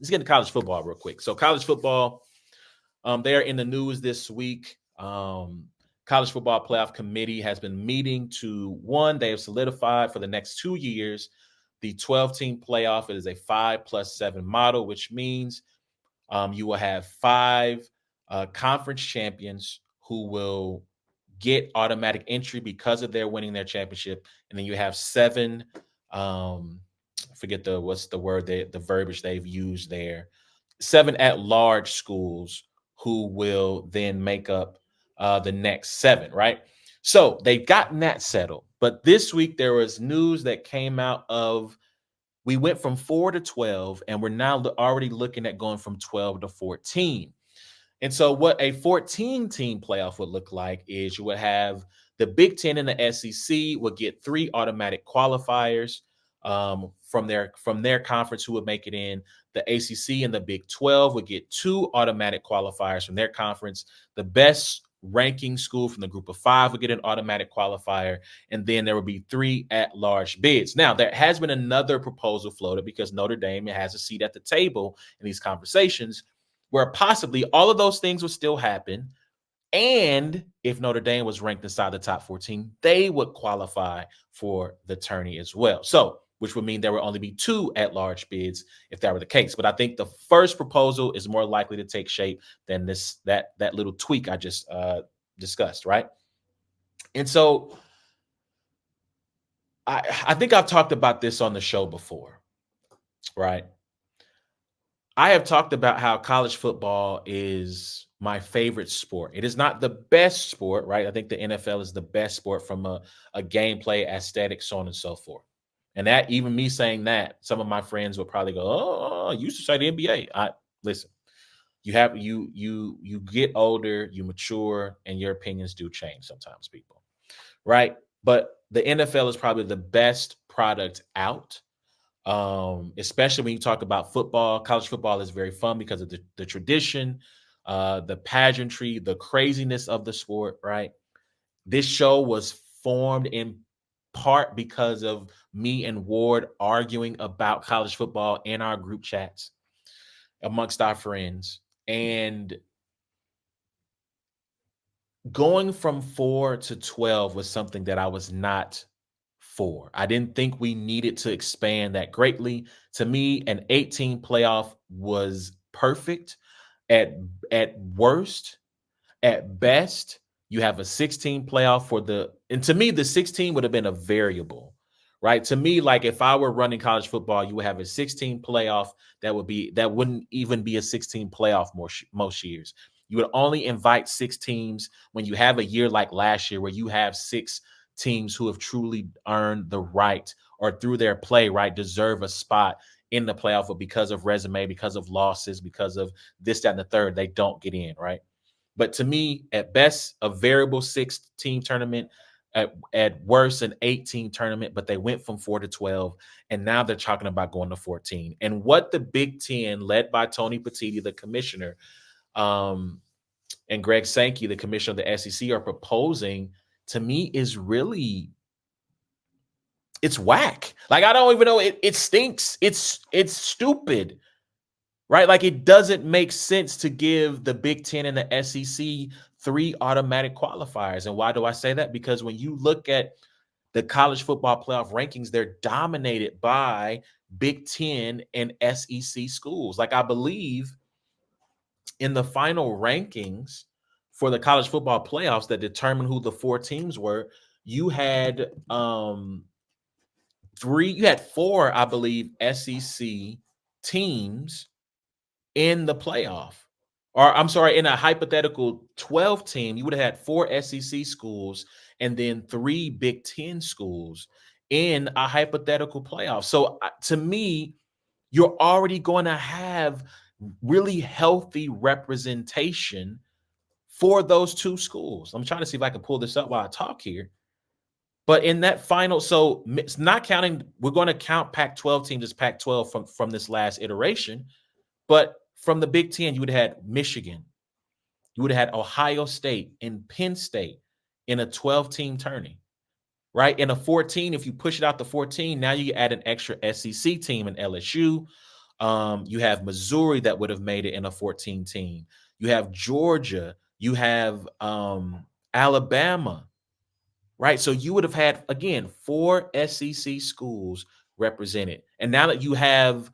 let's get into college football real quick. So college football, they are in the news this week. College Football Playoff Committee has been meeting to they have solidified for the next 2 years the 12-team playoff. It is a 5+7 model, which means you will have 5 conference champions who will get automatic entry because of their winning their championship, and then you have 7. Forget what's the word, the verbiage they've used there. 7 at-large schools who will then make up the next 7, right? So they've gotten that settled. But this week there was news that came out of we went from 4 to 12, and we're now already looking at going from 12 to 14. And so what a 14-team playoff would look like is you would have the Big Ten and the SEC would get 3 automatic qualifiers from their conference who would make it in. The ACC and the Big 12 would get 2 automatic qualifiers from their conference. The best ranking school from the group of 5 would get an automatic qualifier, and then there would be 3 at-large bids. Now, there has been another proposal floated because Notre Dame has a seat at the table in these conversations where possibly all of those things would still happen. And if Notre Dame was ranked inside the top 14, they would qualify for the tourney as well. So, which would mean there would only be 2 at-large bids if that were the case. But I think the first proposal is more likely to take shape than that little tweak I just discussed, right? And so I think I've talked about this on the show before, right? I have talked about how college football is my favorite sport. It is not the best sport, right? I think the NFL is the best sport from a gameplay, aesthetic, so on and so forth. And that, even me saying that, some of my friends will probably go, "Oh, you used to say the NBA." Listen. You get older, you mature, and your opinions do change sometimes, people, right? But the NFL is probably the best product out. Especially when you talk about football. College football is very fun because of the tradition, the pageantry, the craziness of the sport, right? This show was formed in part because of me and Ward arguing about college football in our group chats amongst our friends. And going from 4 to 12 was something that I was not for. I didn't think we needed to expand that greatly. To me, an 18 playoff was perfect at worst. At best, you have a 16 playoff and to me, the 16 would have been a variable, right? To me, like if I were running college football, you would have a 16 playoff that wouldn't even be a 16 playoff most years. You would only invite 6 teams when you have a year like last year where you have 6 teams who have truly earned the right or through their play, right, deserve a spot in the playoff, but because of resume, because of losses, because of this, that, and the third, they don't get in, right? But to me, at best, a variable 6-team tournament, at worst, an 8-team tournament, but they went from 4 to 12, and now they're talking about going to 14. And what the Big Ten, led by Tony Petitti, the commissioner, and Greg Sankey, the commissioner of the SEC, are proposing, to me, is really, it's whack. Like, I don't even know. It stinks. It's stupid, right? Like, it doesn't make sense to give the Big Ten and the SEC 3 automatic qualifiers. And why do I say that? Because when you look at the college football playoff rankings, they're dominated by Big Ten and SEC schools. Like, I believe in the final rankings for the college football playoffs that determined who the 4 teams were, you had 4, I believe, SEC teams in the playoff. Or I'm sorry, in a hypothetical 12 team, you would have had 4 SEC schools and then 3 Big Ten schools in a hypothetical playoff. So to me, you're already going to have really healthy representation for those 2 schools. I'm trying to see if I can pull this up while I talk here. But in that final, so it's not counting, we're going to count Pac-12 teams as Pac-12 from this last iteration. But from the Big Ten, you would have had Michigan. You would have had Ohio State and Penn State in a 12-team tourney, right? In a 14, if you push it out to 14, now you add an extra SEC team in LSU, You have Missouri that would have made it in a 14 team. You have Georgia. You have Alabama, right? So you would have had, again, 4 SEC schools represented. And now that you have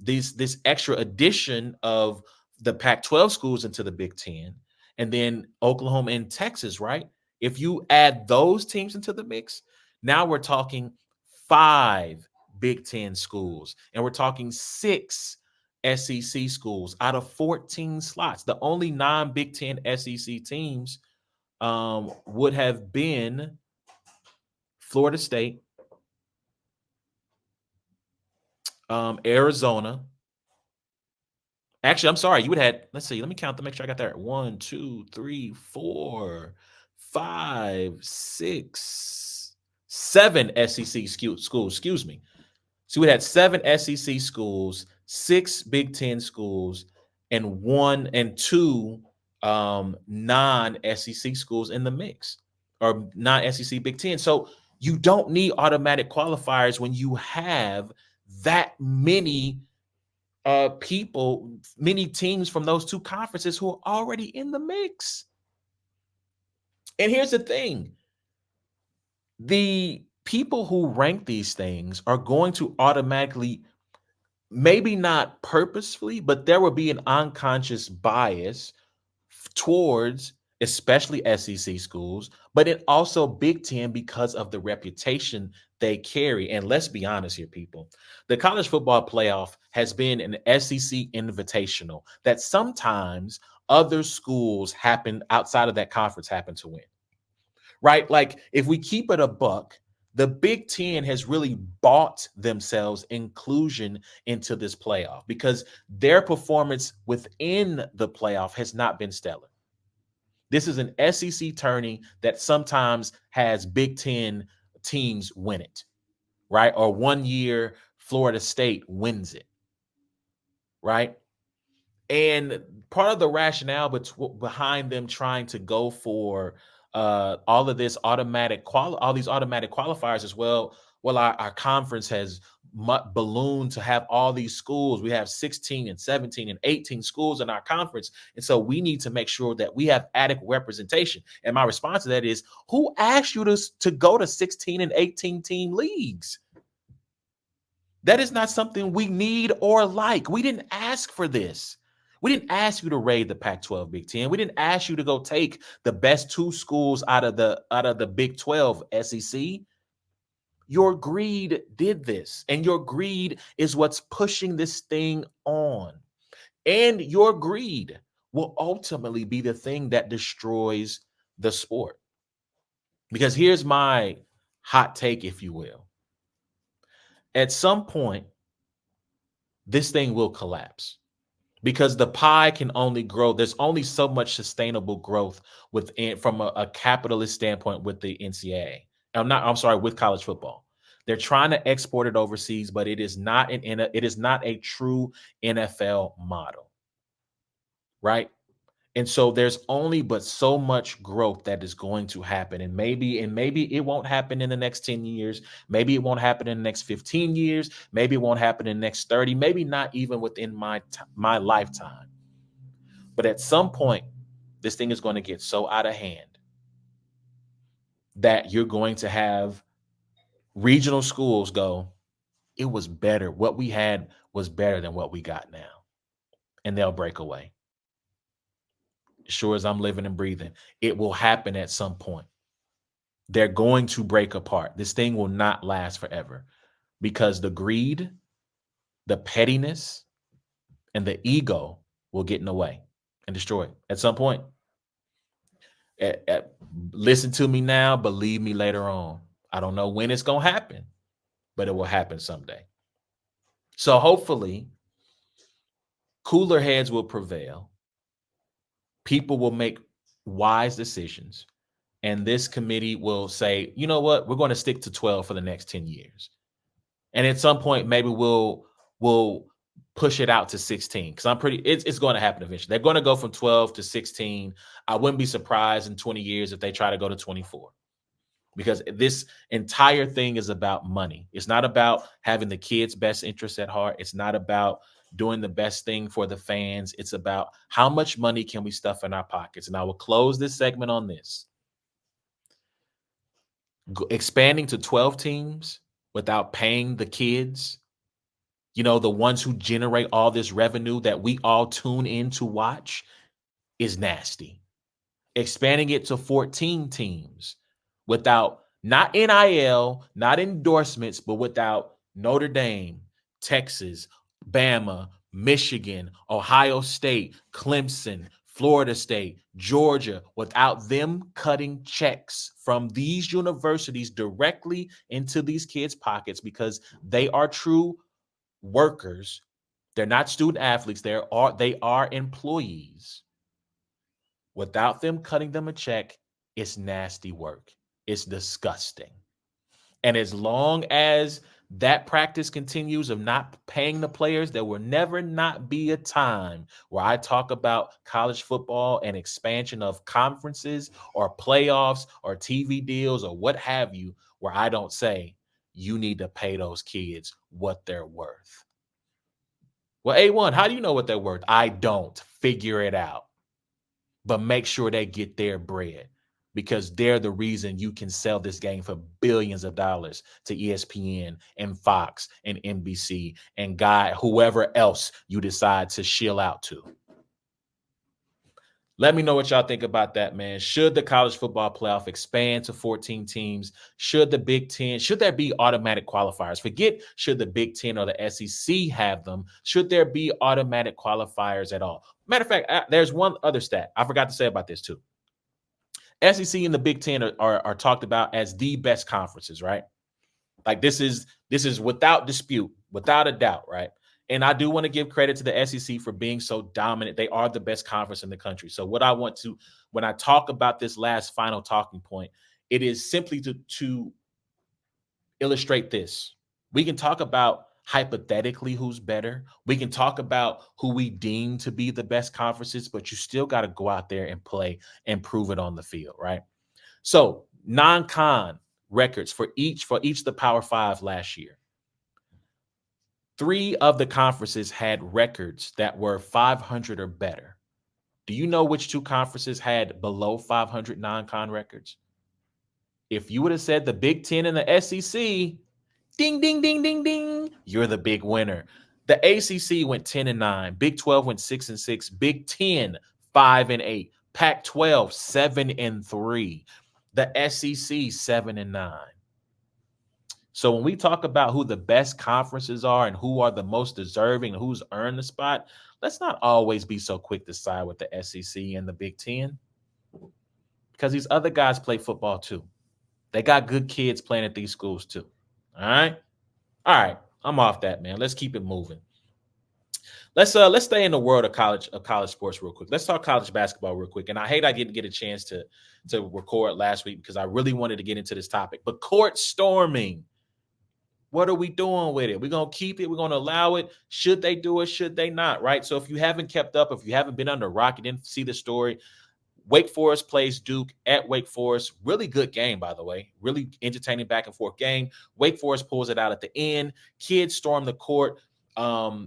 this extra addition of the Pac-12 schools into the Big Ten, and then Oklahoma and Texas, right? If you add those teams into the mix, now we're talking 5 Big Ten schools, and we're talking 6 SEC schools out of 14 slots. The only non-Big Ten SEC teams would have been Florida State, Arizona. Actually, I'm sorry. You would have had, let's see, let me count them, make sure I got that. 1, 2, 3, 4, 5, 6, 7 SEC schools, excuse me. So we had 7 SEC schools, 6 Big Ten schools, and 1 and 2 non-SEC schools in the mix, or non-SEC Big Ten. So you don't need automatic qualifiers when you have that many people, many teams from those 2 conferences who are already in the mix. And here's the thing. The people who rank these things are going to automatically, maybe not purposefully, but there will be an unconscious bias towards especially SEC schools, but it also Big Ten because of the reputation they carry. And let's be honest here, people. The college football playoff has been an SEC invitational that sometimes other schools happen outside of that conference happen to win. Right? Like if we keep it a buck, the Big Ten has really bought themselves inclusion into this playoff because their performance within the playoff has not been stellar. This is an SEC tourney that sometimes has Big Ten teams win it, right? Or one year Florida State wins it, right? And part of the rationale behind them trying to go for all of this all these automatic qualifiers as well. Well, our conference has ballooned to have all these schools. We have 16 and 17 and 18 schools in our conference. And so we need to make sure that we have adequate representation. And my response to that is, who asked you to go to 16 and 18 team leagues? That is not something we need or like. We didn't ask for this. We didn't ask you to raid the Pac-12 Big Ten. We didn't ask you to go take the best 2 schools out of the Big 12 SEC. Your greed did this, and your greed is what's pushing this thing on. And your greed will ultimately be the thing that destroys the sport. Because here's my hot take, if you will. At some point, this thing will collapse because the pie can only grow. There's only so much sustainable growth within from a capitalist standpoint with the NCAA. I'm sorry, with college football. They're trying to export it overseas, but it is not a true NFL model, right? And so there's only but so much growth that is going to happen. And maybe it won't happen in the next 10 years. Maybe it won't happen in the next 15 years. Maybe it won't happen in the next 30, maybe not even within my lifetime. But at some point, this thing is going to get so out of hand that you're going to have regional schools go, it was better. What we had was better than what we got now. And they'll break away. Sure as I'm living and breathing, it will happen at some point. They're going to break apart. This thing will not last forever because the greed, the pettiness, and the ego will get in the way and destroy it at some point. Listen to me now, believe me later on. I don't know when it's going to happen, but it will happen someday. So hopefully, cooler heads will prevail. People will make wise decisions. And this committee will say, you know what, we're going to stick to 12 for the next 10 years. And at some point, maybe we'll push it out to 16 because it's going to happen eventually. They're going to go from 12 to 16. I wouldn't be surprised in 20 years if they try to go to 24. because this entire thing is about money. It's not about having the kids' best interests at heart. It's not about doing the best thing for the fans. It's about how much money can we stuff in our pockets. And I will close this segment on this. Expanding to 12 teams without paying the kids, the ones who generate all this revenue that we all tune in to watch, is nasty. Expanding it to 14 teams without not NIL, not endorsements, but without Notre Dame, Texas, Bama, Michigan, Ohio State, Clemson, Florida State, Georgia, without them cutting checks from these universities directly into these kids' pockets, because they are true workers. They're not student athletes. They are employees. Without them cutting them a check, it's nasty work. It's disgusting. And as long as that practice continues of not paying the players, there will never not be a time where I talk about college football and expansion of conferences or playoffs or TV deals or what have you, where I don't say you need to pay those kids what they're worth. Well, A1, how do you know what they're worth? I don't. Figure it out. But make sure they get their bread, because they're the reason you can sell this game for billions of dollars to ESPN and Fox and NBC and whoever else you decide to shill out to. Let me know what y'all think about that, man. Should the college football playoff expand to 14 teams? Should the Big Ten, should there be automatic qualifiers? Forget should the Big Ten or the SEC have them. Should there be automatic qualifiers at all? Matter of fact, there's one other stat I forgot to say about this too. SEC and the Big Ten are talked about as the best conferences, right? Like this is without dispute, without a doubt, right? And I do want to give credit to the SEC for being so dominant. They are the best conference in the country. So what I want to, when I talk about this last final talking point, it is simply to illustrate this. We can talk about hypothetically who's better. We can talk about who we deem to be the best conferences, but you still got to go out there and play and prove it on the field, right? So non-con records for each of the Power Five last year. 3 of the conferences had records that were 500 or better. Do you know which 2 conferences had below 500 non-con records? If you would have said the Big Ten and the SEC, ding, ding, ding, ding, ding, you're the big winner. The ACC went 10-9. Big 12 went 6-6. Big 10, 5-8. Pac-12, 7-3. The SEC, 7-9. So when we talk about who the best conferences are and who are the most deserving and who's earned the spot, let's not always be so quick to side with the SEC and the Big Ten, because these other guys play football too. They got good kids playing at these schools too. All right. I'm off that, man. Let's keep it moving. Let's stay in the world of college sports real quick. Let's talk college basketball real quick. And I hate I didn't get a chance to record last week because I really wanted to get into this topic. But court storming. What are we doing with it? We're going to keep it. We're going to allow it. Should they do it? Should they not? Right. So if you haven't kept up, if you haven't been under a rock, you didn't see the story, Wake Forest plays Duke at Wake Forest. Really good game, by the way. Really entertaining back and forth game. Wake Forest pulls it out at the end. Kids storm the court.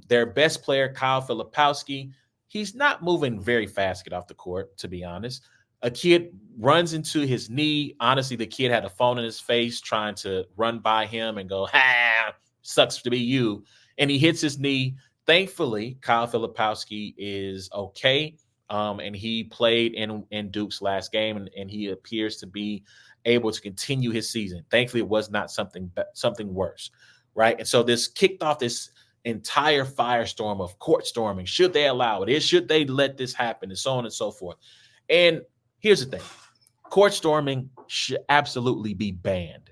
Their best player, Kyle Filipowski, he's not moving very fast to get off the court, to be honest. A kid runs into his knee. Honestly, the kid had a phone in his face trying to run by him and go, "Ha, sucks to be you." And he hits his knee. Thankfully, Kyle Filipowski is okay. And he played in Duke's last game, and he appears to be able to continue his season. Thankfully, it was not something worse, right? And so this kicked off this entire firestorm of court storming. Should they allow it? Should they let this happen? And so on and so forth. And here's the thing. Court storming should absolutely be banned.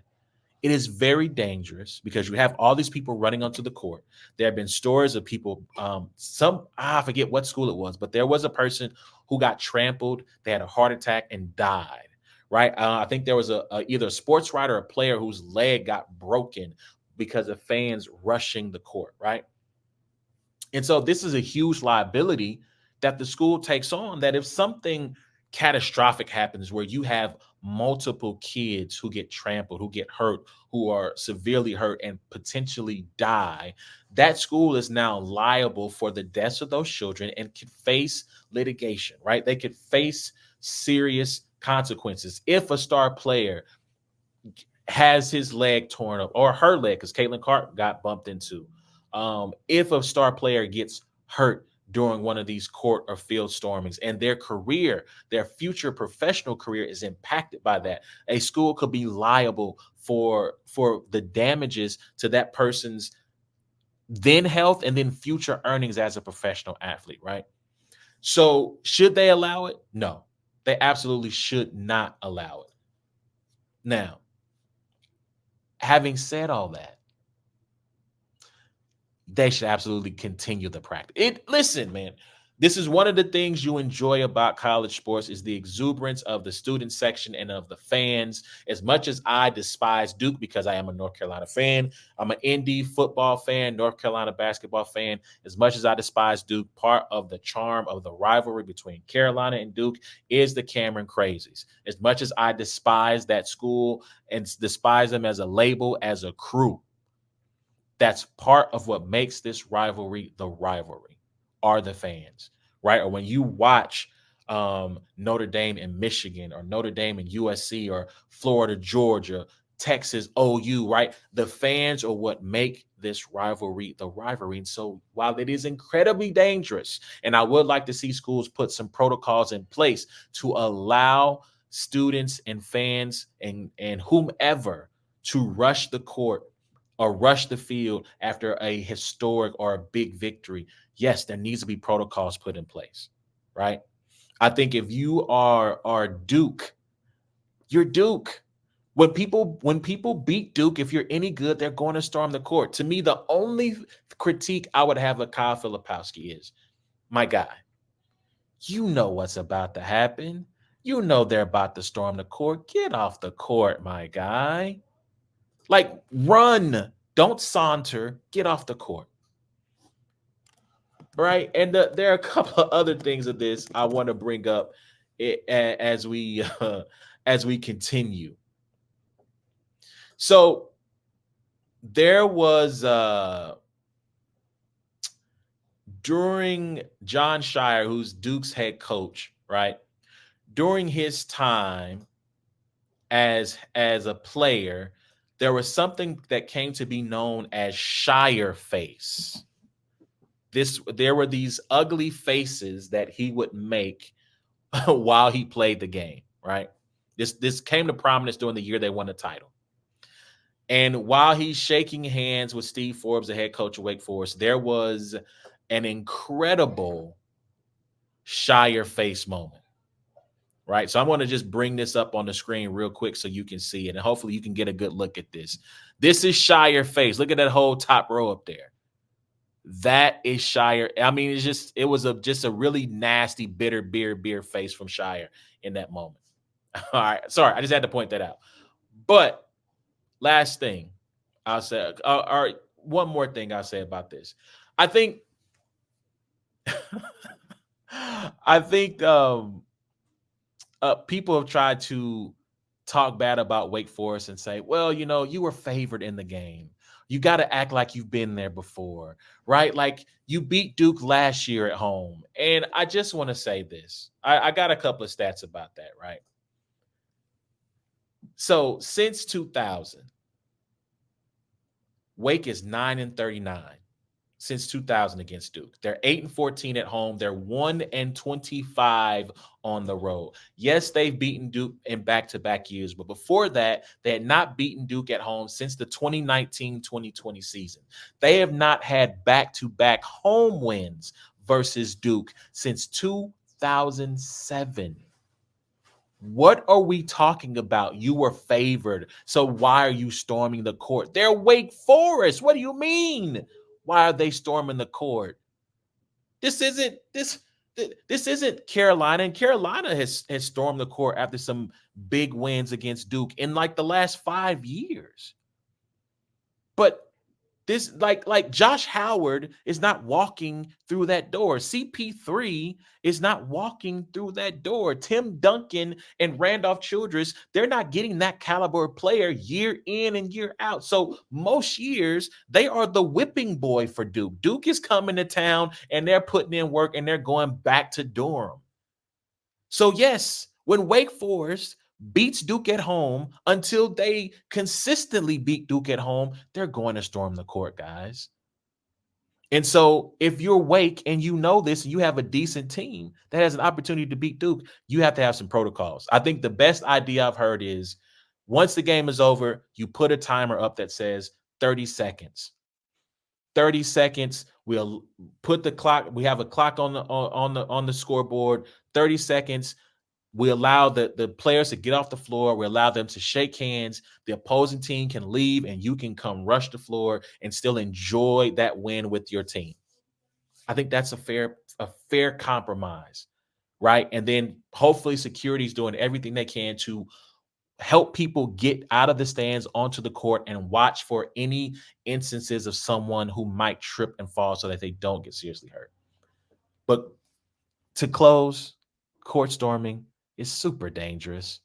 It is very dangerous because you have all these people running onto the court. There have been stories of people, I forget what school it was, but there was a person who got trampled. They had a heart attack and died, right? I think there was either a sports writer or a player whose leg got broken because of fans rushing the court, right? And so this is a huge liability that the school takes on, that if something catastrophic happens where you have multiple kids who get trampled, who get hurt, who are severely hurt and potentially die, that school is now liable for the deaths of those children and could face litigation, right? They could face serious consequences if a star player has his leg torn up or her leg, because Caitlin Clark got bumped into. If a star player gets hurt during one of these court or field stormings and their career, their future professional career is impacted by that, a school could be liable for the damages to that person's then health and then future earnings as a professional athlete, right? So should they allow it? No, they absolutely should not allow it. Now, having said all that, they should absolutely continue the practice. Listen, man, this is one of the things you enjoy about college sports is the exuberance of the student section and of the fans. As much as I despise Duke because I am a North Carolina fan, I'm an ND football fan, North Carolina basketball fan. As much as I despise Duke, part of the charm of the rivalry between Carolina and Duke is the Cameron Crazies. As much as I despise that school and despise them as a label, as a crew, that's part of what makes this rivalry the rivalry, are the fans, right? Or when you watch Notre Dame and Michigan, or Notre Dame and USC, or Florida, Georgia, Texas, OU, right? The fans are what make this rivalry the rivalry. And so while it is incredibly dangerous, and I would like to see schools put some protocols in place to allow students and fans and whomever to rush the court or rush the field after a historic or a big victory, yes, there needs to be protocols put in place, right? I think if you are Duke, you're Duke. When people beat Duke, if you're any good, they're going to storm the court. To me, the only critique I would have of Kyle Filipowski is, my guy, you know what's about to happen. You know they're about to storm the court. Get off the court, my guy. Like, run. Don't saunter. Get off the court. Right? And there are a couple of other things of this I want to bring up as we continue. So there was during Jon Scheyer, who's Duke's head coach, right? During his time as a player, there was something that came to be known as Scheyer face. There were these ugly faces that he would make while he played the game, right? This came to prominence during the year they won the title. And while he's shaking hands with Steve Forbes, the head coach of Wake Forest, there was an incredible Scheyer face moment, right? So I'm going to just bring this up on the screen real quick so you can see it, and hopefully you can get a good look at this. This is Scheyer face. Look at that whole top row up there. That is Scheyer. I mean, it was just a really nasty, bitter beer face from Scheyer in that moment. All right. Sorry, I just had to point that out. But last thing I'll say, or one more thing I'll say about this. I think people have tried to talk bad about Wake Forest and say, well, you were favored in the game. You got to act like you've been there before, right? Like, you beat Duke last year at home. And I just want to say this. I got a couple of stats about that, right? So since 2000, Wake is 9-39 since 2000 against Duke. They're 8-14 at home. They're 1-25 on the road. Yes, they've beaten Duke in back-to-back years, but before that, they had not beaten Duke at home since the 2019-2020 season. They have not had back-to-back home wins versus Duke since 2007. What are we talking about? You were favored, so why are you storming the court? They're Wake Forest. What do you mean? Why are they storming the court? This isn't Carolina, and Carolina has stormed the court after some big wins against Duke in like the last 5 years. But This like Josh Howard is not walking through that door. CP3 is not walking through that door. Tim Duncan and Randolph Childress, they're not getting that caliber player year in and year out. So most years they are the whipping boy for Duke. Duke is coming to town and they're putting in work and they're going back to Durham. So yes, when Wake Forest beats Duke at home, until they consistently beat Duke at home, they're going to storm the court, guys. And so if you're Wake and you know this, and you have a decent team that has an opportunity to beat Duke, you have to have some protocols. I think the best idea I've heard is once the game is over, you put a timer up that says 30 seconds. 30 seconds. We'll put the clock. We have a clock on the scoreboard. 30 seconds. We allow the players to get off the floor. We allow them to shake hands. The opposing team can leave, and you can come rush the floor and still enjoy that win with your team. I think that's a fair compromise, right? And then hopefully security is doing everything they can to help people get out of the stands onto the court and watch for any instances of someone who might trip and fall so that they don't get seriously hurt. But to close, court storming is super dangerous.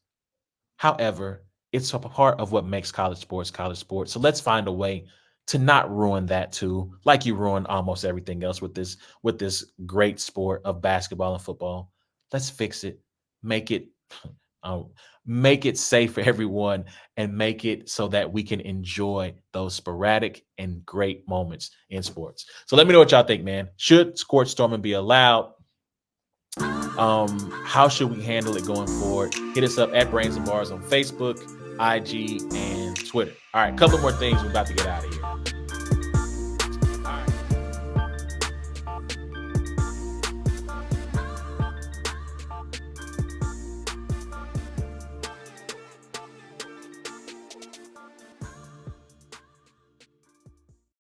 However, it's a part of what makes college sports. So let's find a way to not ruin that too, like you ruin almost everything else with this great sport of basketball and football. Let's fix it, make it safe for everyone, and make it so that we can enjoy those sporadic and great moments in sports. So let me know what y'all think, man. Should court storming be allowed? How should we handle it going forward? Hit us up at Brains and Bars on Facebook, IG, and Twitter. All right, a couple more things. We're about to get out of here.